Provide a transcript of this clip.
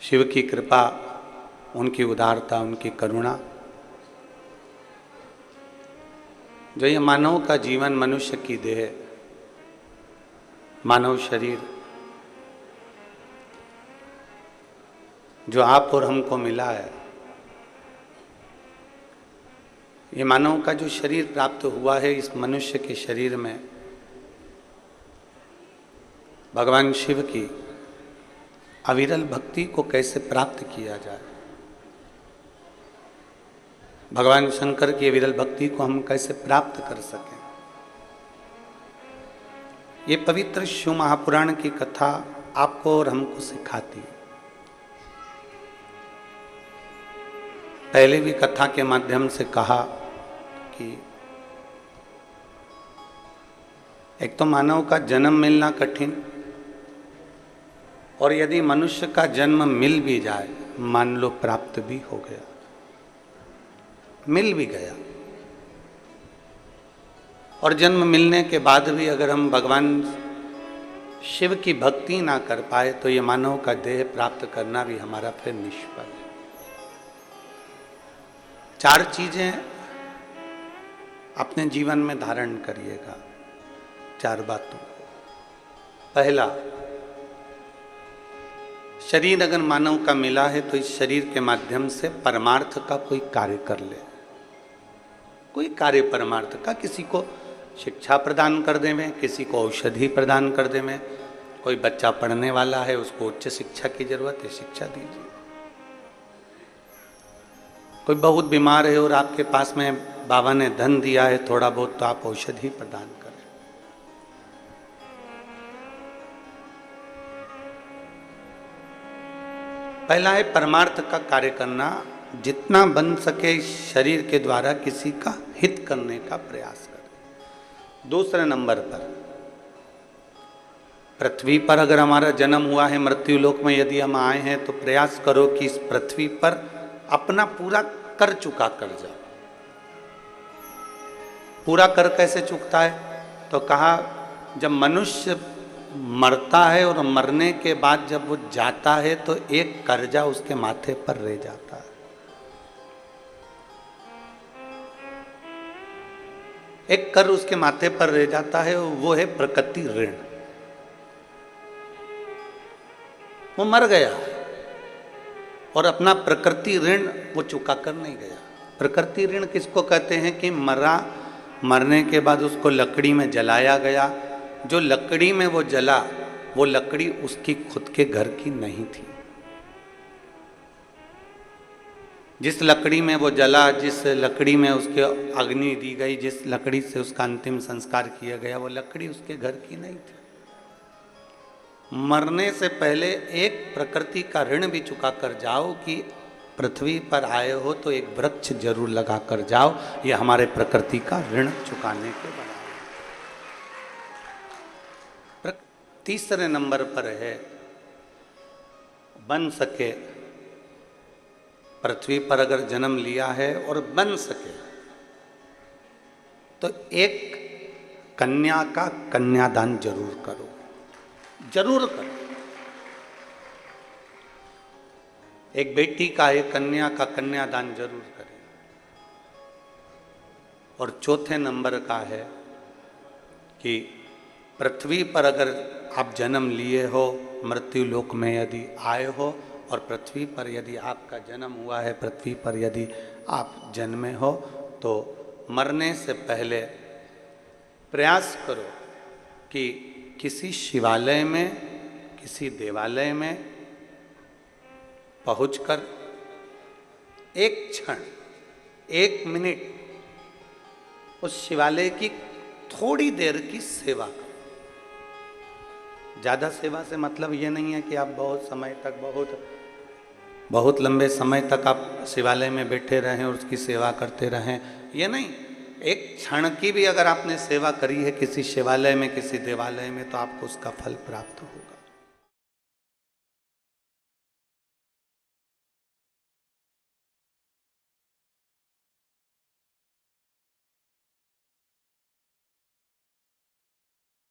शिव की कृपा, उनकी उदारता, उनकी करुणा, जो ये मानव का जीवन, मनुष्य की देह, मानव शरीर जो आप और हमको मिला है, ये मानव का जो शरीर प्राप्त हुआ है, इस मनुष्य के शरीर में भगवान शिव की अविरल भक्ति को कैसे प्राप्त किया जाए, भगवान शंकर की अविरल भक्ति को हम कैसे प्राप्त कर सकें, ये पवित्र शिव महापुराण की कथा आपको और हमको सिखाती है। पहले भी कथा के माध्यम से कहा कि एक तो मानव का जन्म मिलना कठिन, और यदि मनुष्य का जन्म मिल भी जाए, मान लो प्राप्त भी हो गया, मिल भी गया, और जन्म मिलने के बाद भी अगर हम भगवान शिव की भक्ति ना कर पाए, तो ये मानव का देह प्राप्त करना भी हमारा फिर निष्फल है। 4 चीजें अपने जीवन में धारण करिएगा, 4 बातों को। पहला, शरीर अगर मानव का मिला है तो इस शरीर के माध्यम से परमार्थ का कोई कार्य कर ले, कोई कार्य परमार्थ का, किसी को शिक्षा प्रदान कर देवें, किसी को औषधि प्रदान कर देवें, कोई बच्चा पढ़ने वाला है, उसको उच्च शिक्षा की जरूरत है, शिक्षा दीजिए। कोई बहुत बीमार है और आपके पास में बाबा ने धन दिया है थोड़ा बहुत, तो आप औषधि प्रदान करें। पहला है परमार्थ का कार्य करना, जितना बन सके शरीर के द्वारा किसी का हित करने का प्रयास करें। दूसरे नंबर पर, पृथ्वी पर अगर हमारा जन्म हुआ है, मृत्यु लोक में यदि हम आए हैं, तो प्रयास करो कि इस पृथ्वी पर अपना पूरा कर चुका कर जाओ। पूरा कर कैसे चुकता है? तो कहा, जब मनुष्य मरता है और मरने के बाद जब वो जाता है, तो एक कर्जा उसके माथे पर रह जाता है। एक कर उसके माथे पर रह जाता है, वो है प्रकृति ऋण। वो मर गया और अपना प्रकृति ऋण वो चुका कर नहीं गया। प्रकृति ऋण किसको कहते हैं? कि मरने के बाद उसको लकड़ी में जलाया गया, जो लकड़ी में वो जला, वो लकड़ी उसकी खुद के घर की नहीं थी। जिस लकड़ी में वो जला, जिस लकड़ी में उसके अग्नि दी गई, जिस लकड़ी से उसका अंतिम संस्कार किया गया, वो लकड़ी उसके घर की नहीं थी। मरने से पहले एक प्रकृति का ऋण भी चुका कर जाओ कि पृथ्वी पर आए हो तो एक वृक्ष जरूर लगा कर जाओ, ये हमारे प्रकृति का ऋण चुकाने के बराबर। तीसरे नंबर पर है, बन सके, पृथ्वी पर अगर जन्म लिया है और बन सके तो एक कन्या का कन्यादान जरूर करो, जरूर करो। एक बेटी का, एक कन्या का कन्यादान जरूर करें। और चौथे नंबर का है कि पृथ्वी पर अगर आप जन्म लिए हो, मृत्यु लोक में यदि आए हो, और पृथ्वी पर यदि आपका जन्म हुआ है, पृथ्वी पर यदि आप जन्मे हो, तो मरने से पहले प्रयास करो कि किसी शिवालय में, किसी देवालय में पहुंचकर एक क्षण, 1 मिनट उस शिवालय की थोड़ी देर की सेवा करो। ज़्यादा सेवा से मतलब ये नहीं है कि आप बहुत समय तक, बहुत लंबे समय तक आप शिवालय में बैठे रहें और उसकी सेवा करते रहें, ये नहीं। एक क्षण की भी अगर आपने सेवा करी है किसी शिवालय में, किसी देवालय में, तो आपको उसका फल प्राप्त होगा।